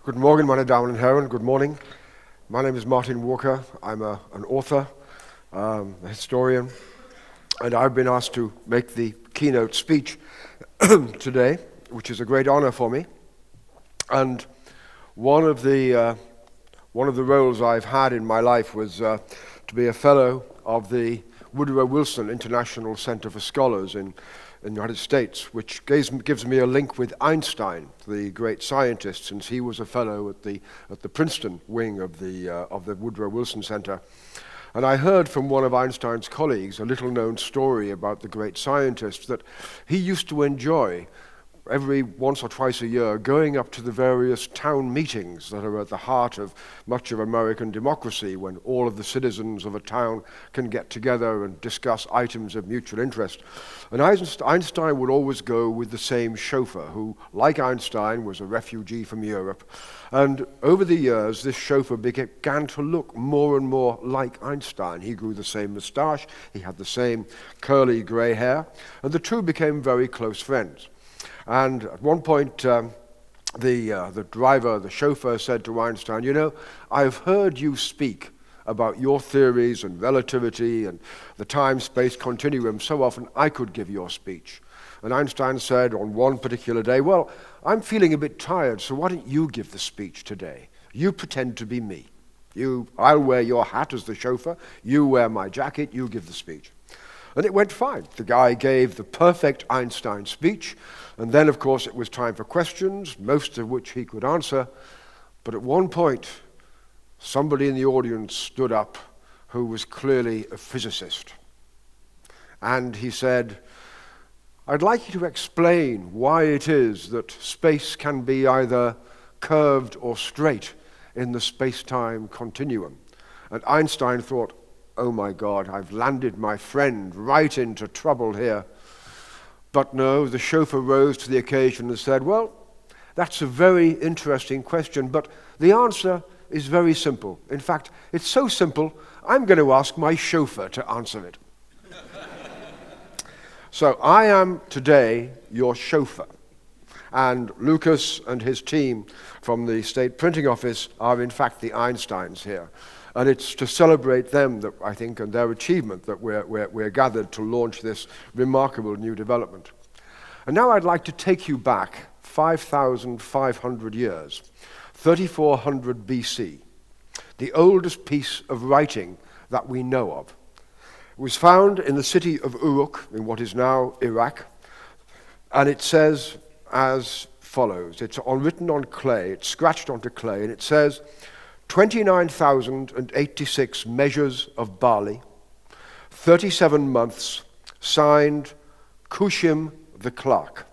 Guten Morgen, meine Damen und Herren. Good morning. My name is Martin Walker. I'm an author, a historian, and I've been asked to make the keynote speech today, which is a great honor for me. And one of the roles I've had in my life was to be a fellow of the Woodrow Wilson International Center for Scholars in the United States, which gives me a link with Einstein, the great scientist, since he was a fellow at the Princeton wing of the Woodrow Wilson Center. And I heard from one of Einstein's colleagues a little-known story about the great scientist that he used to enjoy every once or twice a year going up to the various town meetings that are at the heart of much of American democracy, when all of the citizens of a town can get together and discuss items of mutual interest. And Einstein would always go with the same chauffeur, who, like Einstein, was a refugee from Europe. And over the years, this chauffeur began to look more and more like Einstein. He grew the same moustache, he had the same curly grey hair, and the two became very close friends. And at one point, the driver, the chauffeur, said to Einstein, "You know, I've heard you speak about your theories and relativity and the time-space continuum so often I could give your speech." And Einstein said on one particular day, "Well, I'm feeling a bit tired, so why don't you give the speech today? You pretend to be me. I'll wear your hat as the chauffeur, you wear my jacket, you give the speech." And it went fine. The guy gave the perfect Einstein speech, and then, of course, it was time for questions, most of which he could answer. But at one point, somebody in the audience stood up who was clearly a physicist. And he said, "I'd like you to explain why it is that space can be either curved or straight in the space-time continuum." And Einstein thought, "Oh my God, I've landed my friend right into trouble here." But no, the chauffeur rose to the occasion and said, "Well, that's a very interesting question, but the answer is very simple. In fact, it's so simple, I'm going to ask my chauffeur to answer it." So I am today your chauffeur. And Lucas and his team from the State Printing Office are in fact the Einsteins here. And it's to celebrate them, that I think, and their achievement, that we're gathered to launch this remarkable new development. And now I'd like to take you back 5,500 years, 3400 BC, the oldest piece of writing that we know of. It was found in the city of Uruk, in what is now Iraq, and it says as follows. It's written on clay, it's scratched onto clay, and it says, 29,086 measures of barley, 37 months, signed Kushim the clerk.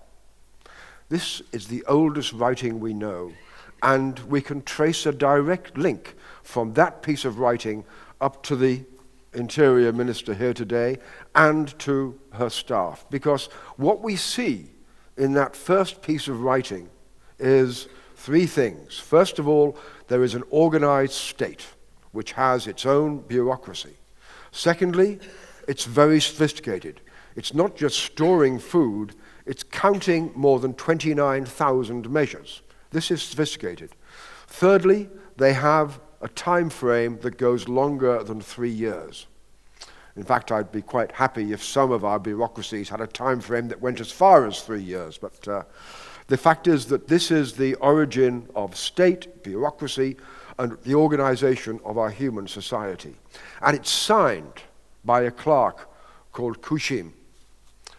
This is the oldest writing we know, and we can trace a direct link from that piece of writing up to the Interior Minister here today and to her staff, because what we see in that first piece of writing is three things. First of all, there is an organized state which has its own bureaucracy. Secondly, it's very sophisticated. It's not just storing food, it's counting more than 29,000 measures. This is sophisticated. Thirdly, they have a time frame that goes longer than 3 years. In fact, I'd be quite happy if some of our bureaucracies had a time frame that went as far as 3 years, but the fact is that this is the origin of state, bureaucracy, and the organization of our human society. And it's signed by a clerk called Kushim.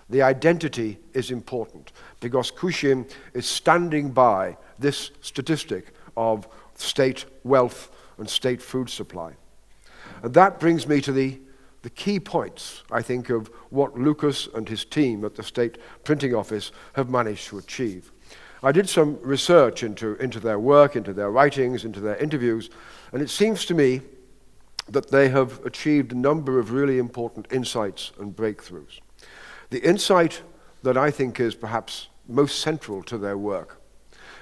The identity is important because Kushim is standing by this statistic of state wealth and state food supply. And that brings me to the key points, I think, of what Lucas and his team at the State Printing Office have managed to achieve. I did some research into their work, into their writings, into their interviews, and it seems to me that they have achieved a number of really important insights and breakthroughs. The insight that I think is perhaps most central to their work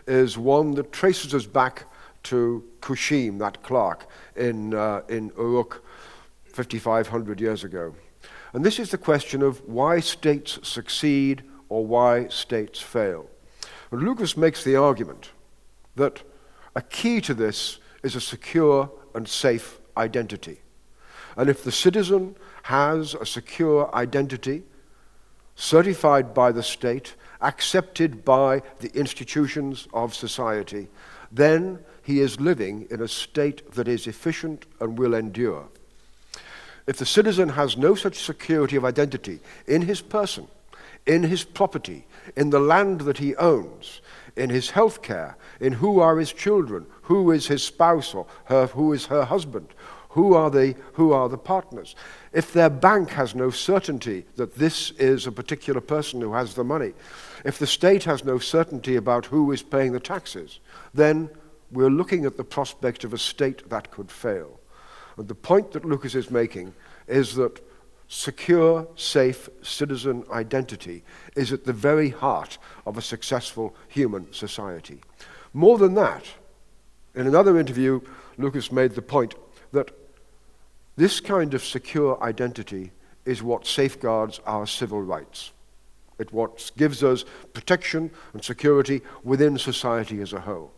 is one that traces us back to Kushim, that clerk in Uruk 5,500 years ago. And this is the question of why states succeed or why states fail. And Lucas makes the argument that A key to this is a secure and safe identity. And if the citizen has a secure identity, certified by the state, accepted by the institutions of society, then he is living in a state that is efficient and will endure. If the citizen has no such security of identity in his person, in his property, in the land that he owns, in his health care, in who are his children, who is his spouse or who is her husband, who are the partners. If their bank has no certainty that this is a particular person who has the money, if the state has no certainty about who is paying the taxes, then we're looking at the prospect of a state that could fail. And the point that Lucas is making is that secure, safe citizen identity is at the very heart of a successful human society. More than that, in another interview, Lucas made the point that this kind of secure identity is what safeguards our civil rights. It's what gives us protection and security within society as a whole.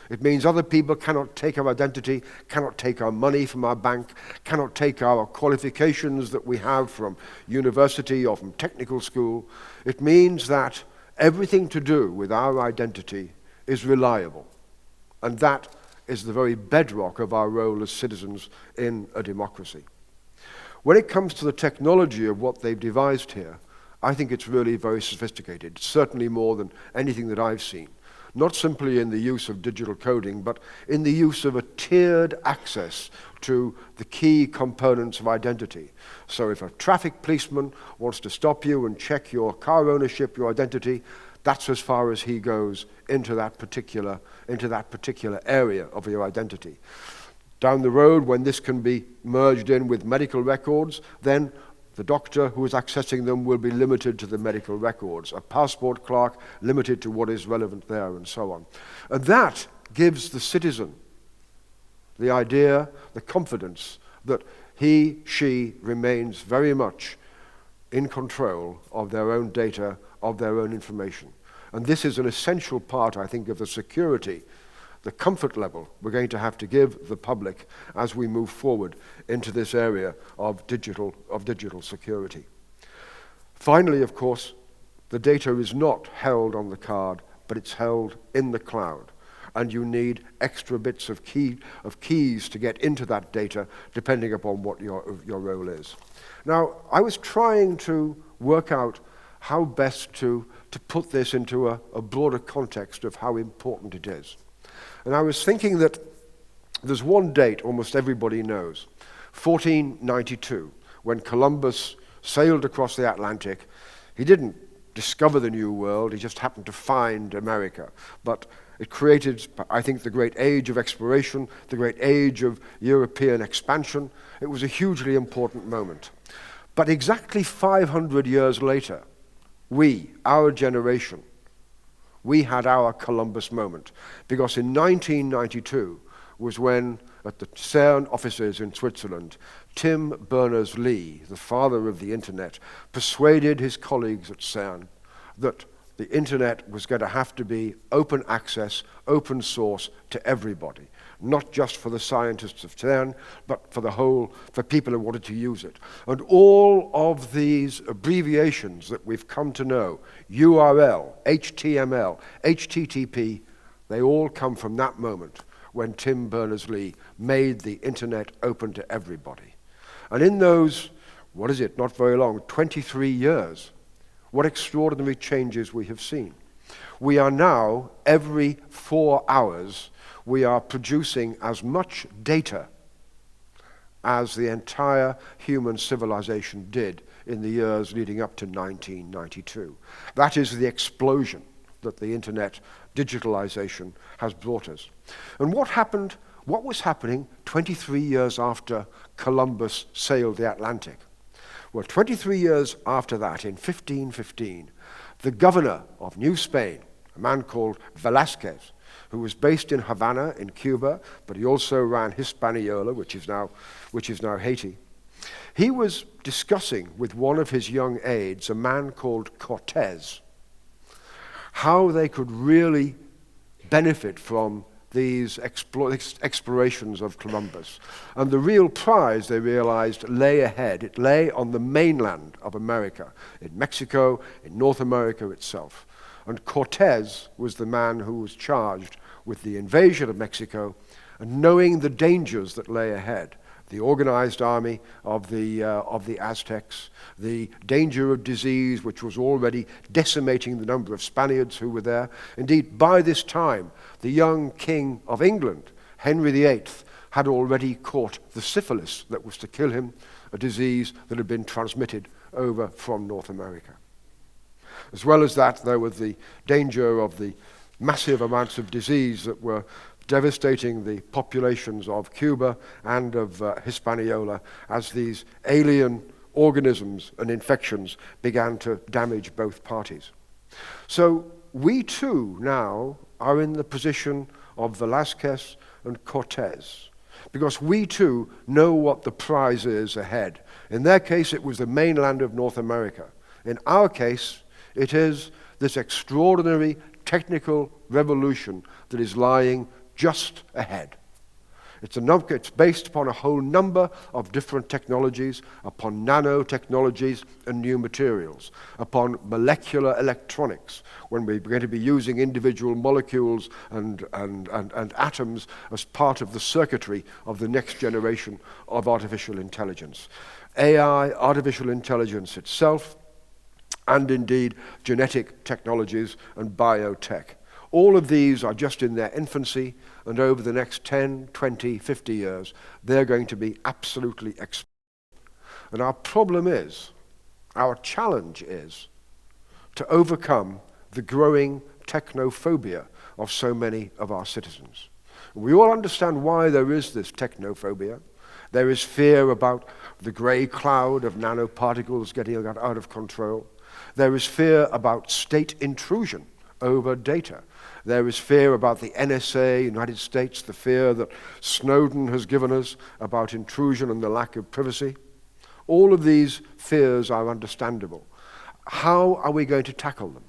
It means other people cannot take our identity, cannot take our money from our bank, cannot take our qualifications that we have from university or from technical school. It means that everything to do with our identity is reliable. And that is the very bedrock of our role as citizens in a democracy. When it comes to the technology of what they've devised here, I think it's really very sophisticated, certainly more than anything that I've seen. Not simply in the use of digital coding, but in the use of a tiered access to the key components of identity. So if a traffic policeman wants to stop you and check your car ownership, your identity, that's as far as he goes into that particular area of your identity. Down the road, when this can be merged in with medical records, then the doctor who is accessing them will be limited to the medical records, a passport clerk limited to what is relevant there, and so on. And that gives the citizen the idea, the confidence that he, she remains very much in control of their own data, of their own information. And this is an essential part, I think, of the security, the comfort level we're going to have to give the public as we move forward into this area of digital security. Finally, of course, the data is not held on the card, but it's held in the cloud. And you need extra bits of keys to get into that data, depending upon what your role is. Now, I was trying to work out how best to put this into a broader context of how important it is. And I was thinking that there's one date almost everybody knows, 1492, when Columbus sailed across the Atlantic. He didn't discover the New World, he just happened to find America. But it created, I think, the great age of exploration, the great age of European expansion. It was a hugely important moment. But exactly 500 years later, we, our generation, we had our Columbus moment, because in 1992 was when, at the CERN offices in Switzerland, Tim Berners-Lee, the father of the internet, persuaded his colleagues at CERN that the internet was going to have to be open access, open source to everybody, not just for the scientists of CERN, but for people who wanted to use it. And all of these abbreviations that we've come to know, URL, HTML, HTTP, they all come from that moment when Tim Berners-Lee made the internet open to everybody. And in those, not very long, 23 years, what extraordinary changes we have seen. We are now, every 4 hours, we are producing as much data as the entire human civilization did in the years leading up to 1992. That is the explosion that the internet digitalization has brought us. And what was happening 23 years after Columbus sailed the Atlantic? Well, 23 years after that, in 1515, the governor of New Spain, a man called Velázquez, who was based in Havana in Cuba, but he also ran Hispaniola, which is now Haiti. He was discussing with one of his young aides, a man called Cortés, how they could really benefit from these explorations of Columbus. And the real prize, they realized, lay ahead. It lay on the mainland of America, in Mexico, in North America itself. And Cortez was the man who was charged with the invasion of Mexico and knowing the dangers that lay ahead. The organized army of the Aztecs, the danger of disease, which was already decimating the number of Spaniards who were there. Indeed, by this time, the young king of England, Henry VIII, had already caught the syphilis that was to kill him, a disease that had been transmitted over from North America. As well as that, there was the danger of the massive amounts of disease that were devastating the populations of Cuba and of Hispaniola as these alien organisms and infections began to damage both parties. So we too now are in the position of Velázquez and Cortez, because we too know what the prize is ahead. In their case, it was the mainland of North America. In our case, it is this extraordinary technical revolution that is lying just ahead. It's based upon a whole number of different technologies, upon nanotechnologies and new materials, upon molecular electronics, when we're going to be using individual molecules and atoms as part of the circuitry of the next generation of artificial intelligence. AI, artificial intelligence itself, and indeed genetic technologies and biotech. All of these are just in their infancy, and over the next 10, 20, 50 years, they're going to be absolutely explosive. And our problem is, our challenge is, to overcome the growing technophobia of so many of our citizens. We all understand why there is this technophobia. There is fear about the grey cloud of nanoparticles getting out of control. There is fear about state intrusion over data. There is fear about the NSA, United States, the fear that Snowden has given us about intrusion and the lack of privacy. All of these fears are understandable. How are we going to tackle them?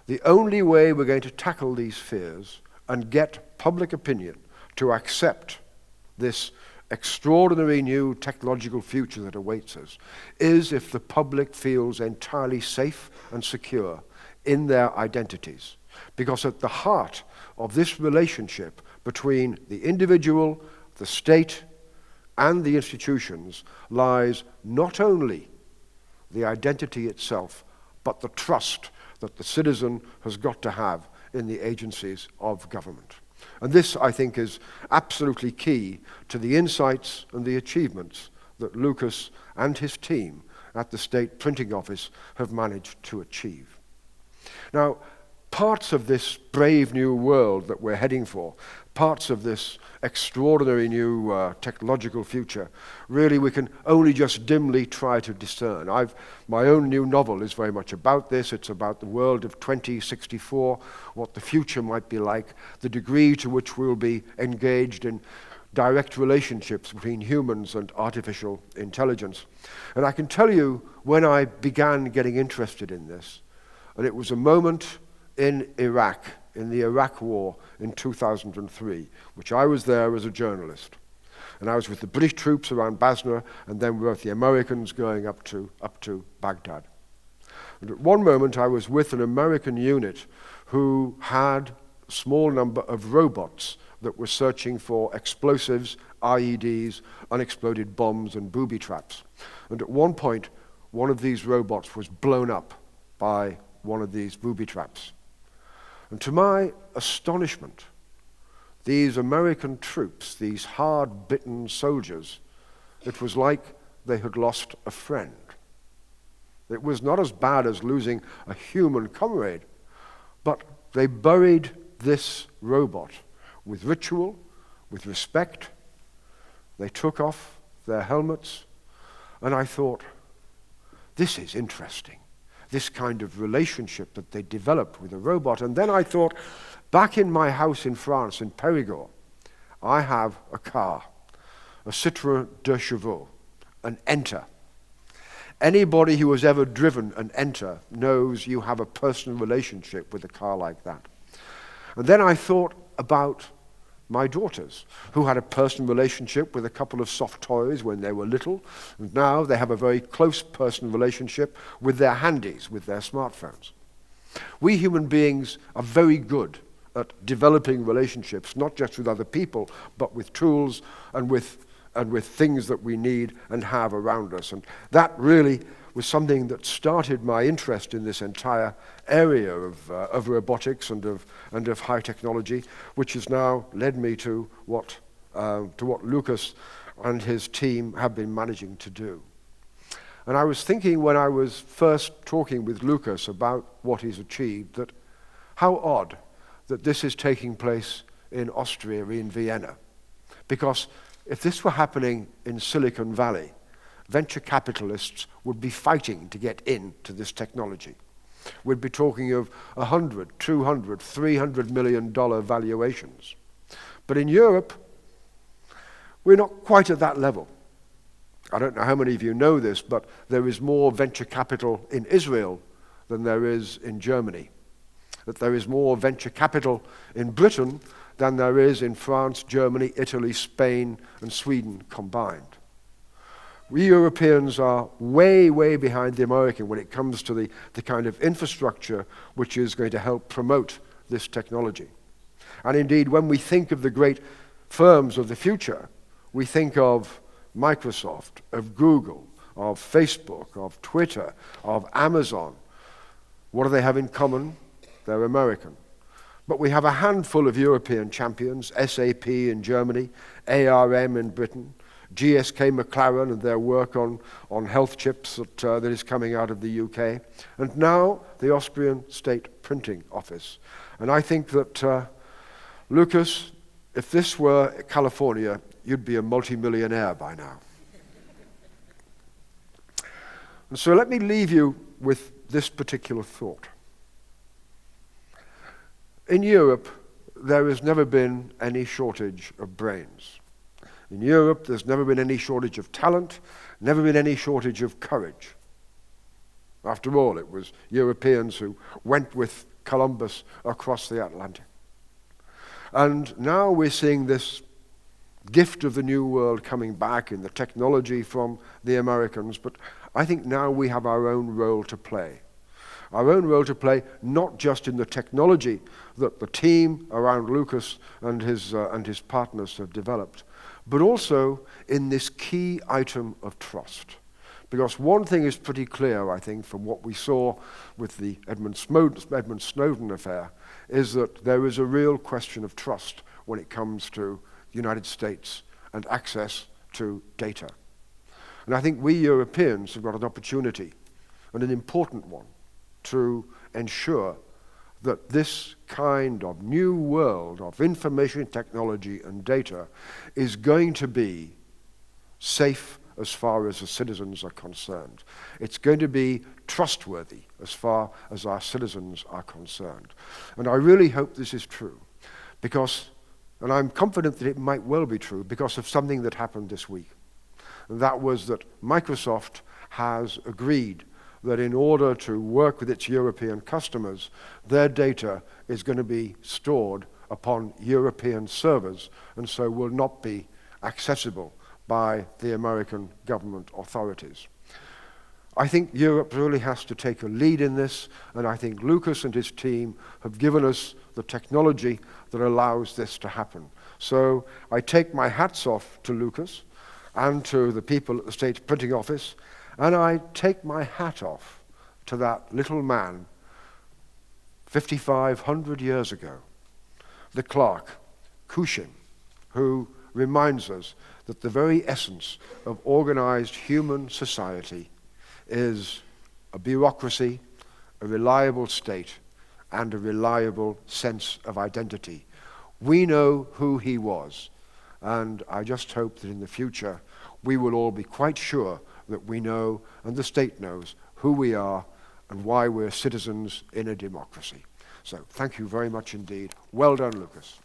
The only way we're going to tackle these fears and get public opinion to accept this extraordinary new technological future that awaits us is if the public feels entirely safe and secure in their identities. Because at the heart of this relationship between the individual, the state, and the institutions lies not only the identity itself, but the trust that the citizen has got to have in the agencies of government. And this, I think, is absolutely key to the insights and the achievements that Lucas and his team at the State Printing Office have managed to achieve. Now, parts of this brave new world that we're heading for, parts of this extraordinary new technological future, really we can only just dimly try to discern. My own new novel is very much about this. It's about the world of 2064, what the future might be like, the degree to which we'll be engaged in direct relationships between humans and artificial intelligence. And I can tell you, when I began getting interested in this, and it was a moment in Iraq, in the Iraq War in 2003, which I was there as a journalist. And I was with the British troops around Basra, and then with the Americans going up to Baghdad. And at one moment I was with an American unit who had a small number of robots that were searching for explosives, IEDs, unexploded bombs, and booby traps. And at one point, one of these robots was blown up by one of these booby traps. And to my astonishment, these American troops, these hard-bitten soldiers, it was like they had lost a friend. It was not as bad as losing a human comrade, but they buried this robot with ritual, with respect. They took off their helmets, and I thought, this is interesting. This kind of relationship that they developed with a robot. And then I thought, back in my house in France, in Périgord, I have a car, a Citroën 2 Chevaux, an Enter. Anybody who has ever driven an Enter knows you have a personal relationship with a car like that. And then I thought about my daughters, who had a personal relationship with a couple of soft toys when they were little, and now they have a very close personal relationship with their handies, with their smartphones. We human beings are very good at developing relationships, not just with other people, but with tools and with things that we need and have around us. And that really was something that started my interest in this entire area of robotics and of high technology, which has now led me to what Lucas and his team have been managing to do. And I was thinking when I was first talking with Lucas about what he's achieved, that how odd that this is taking place in Austria, in Vienna. Because if this were happening in Silicon Valley, venture capitalists would be fighting to get into this technology. We'd be talking of $100, $200, $300 million valuations. But in Europe, we're not quite at that level. I don't know how many of you know this, but there is more venture capital in Israel than there is in Germany. That there is more venture capital in Britain than there is in France, Germany, Italy, Spain, and Sweden combined. We Europeans are way, way behind the American when it comes to the kind of infrastructure which is going to help promote this technology. And indeed, when we think of the great firms of the future, we think of Microsoft, of Google, of Facebook, of Twitter, of Amazon. What do they have in common? They're American. But we have a handful of European champions, SAP in Germany, ARM in Britain, GSK McLaren and their work on health chips that is coming out of the UK, and now the Austrian State Printing Office. And I think that, Lucas, if this were California, you'd be a multimillionaire by now. And so let me leave you with this particular thought. In Europe, there has never been any shortage of brains. In Europe, there's never been any shortage of talent, never been any shortage of courage. After all, it was Europeans who went with Columbus across the Atlantic. And now we're seeing this gift of the new world coming back in the technology from the Americans, but I think now we have our own role to play. Our own role to play, not just in the technology that the team around Lucas and his partners have developed, but also in this key item of trust. Because one thing is pretty clear, I think, from what we saw with the Edmund Snowden affair, is that there is a real question of trust when it comes to the United States and access to data. And I think we Europeans have got an opportunity, and an important one, to ensure that this kind of new world of information technology and data is going to be safe as far as the citizens are concerned. It's going to be trustworthy as far as our citizens are concerned. And I really hope this is true, because, and I'm confident that it might well be true, because of something that happened this week. And that was that Microsoft has agreed that in order to work with its European customers, their data is going to be stored upon European servers, and so will not be accessible by the American government authorities. I think Europe really has to take a lead in this, and I think Lucas and his team have given us the technology that allows this to happen. So I take my hats off to Lucas and to the people at the State Printing Office, and I take my hat off to that little man 5,500 years ago, the clerk, Kushin, who reminds us that the very essence of organized human society is a bureaucracy, a reliable state, and a reliable sense of identity. We know who he was, and I just hope that in the future we will all be quite sure that we know, and the state knows, who we are and why we're citizens in a democracy. So thank you very much indeed. Well done, Lucas.